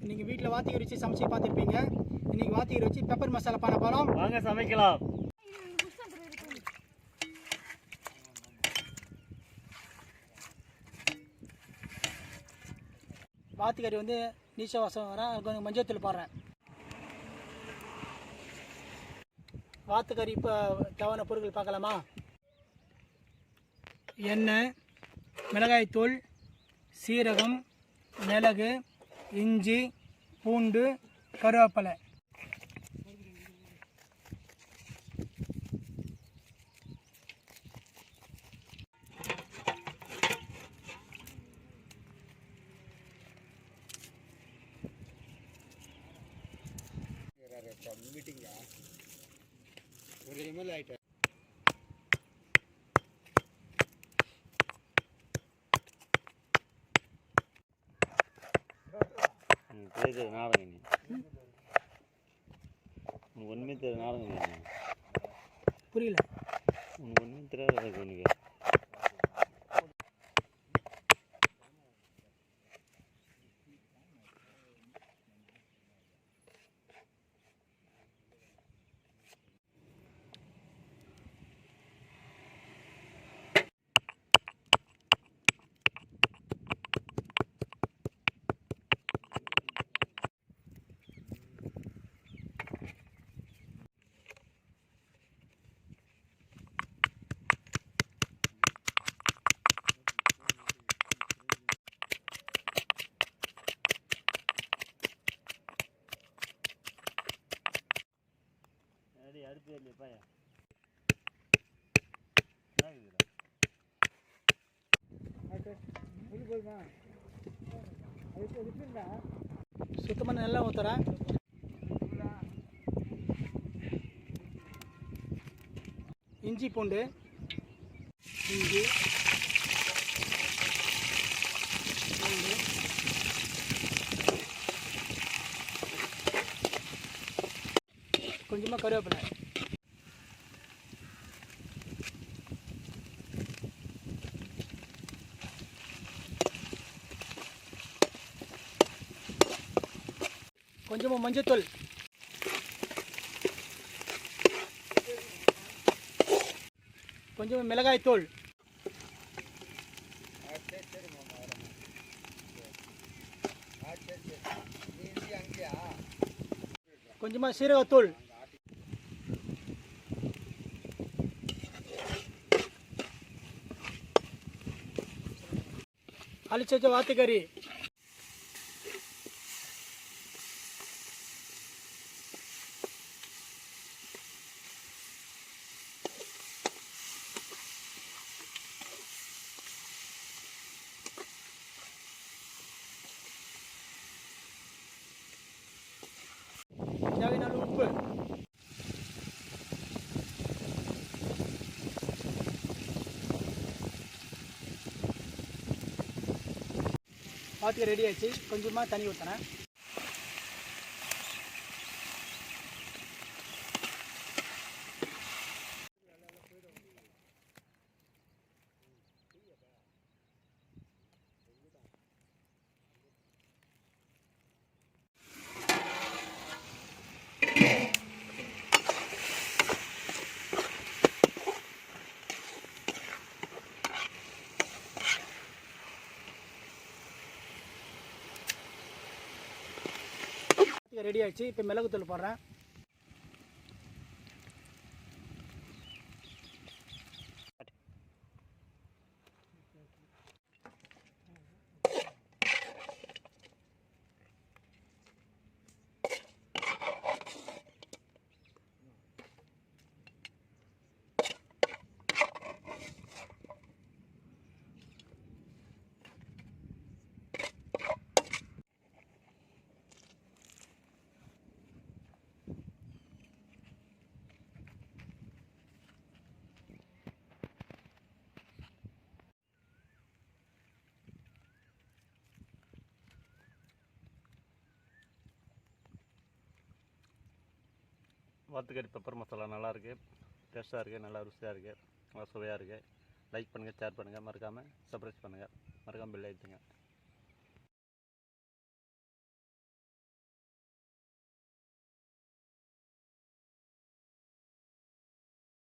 நீங்கள் வீட்டில் வாத்திகர் வச்சு சமைச்சு பார்த்துருப்பீங்க. இன்றைக்கி வாத்திகர் வச்சு பெப்பர் மசாலா பண்ண போகிறோம். வாங்க சமைக்கலாம். வாத்திகறி வந்து நீச்ச வாசம் வரேன், கொஞ்சம் மஞ்சத்தூள் போடுறேன். வாத்துக்கறி இப்போ தேவையான பொருட்கள் பார்க்கலாமா? எண்ணெய், மிளகாய்த்தூள், சீரகம், மிளகு, இஞ்சி, பூண்டு, கருவேப்பிலை. மீட்டிங்கா ஒரு எம்எல் ஆகிட்ட நாடகம் உனக்கு ஒன்றுமே தெரியல. நாடகம் புரியல. உனக்கு ஒன்றுமே தெரியாது. உனக்கு அடுத்து இல்லைப்பா சுத்தமாக நல்லா ஊற்றுறேன். இஞ்சி பூண்டு, இஞ்சி பூண்டு, கொஞ்சமாக கருவேப்பிலை. கொஞ்சமாக மஞ்சத்தூள், கொஞ்சமாக மிளகாய்த்தூள், கொஞ்சமாக சீரகத்தூள், அழிச்சு வச்ச வாத்துக்கறி, தேவையான உப்பு, வாத்துக்கு ரெடி ஆச்சு. கொஞ்சமாக தண்ணி ஊற்றினேன். ரெடி ஆயிடுச்சு. இப்போ மிளகுத்தூள் போடுறேன். வாத்துக்கறி பெப்பர் மசாலா நல்லாயிருக்கு, டேஸ்ட்டாக இருக்குது, நல்லா ருசியாக இருக்குது, நல்லா சுவையாக இருக்குது. லைக் பண்ணுங்கள், ஷேர் பண்ணுங்கள், மறக்காமல் சப்ஸ்கிரைப் பண்ணுங்கள், மறக்காமல் பெல் அழுத்துங்க.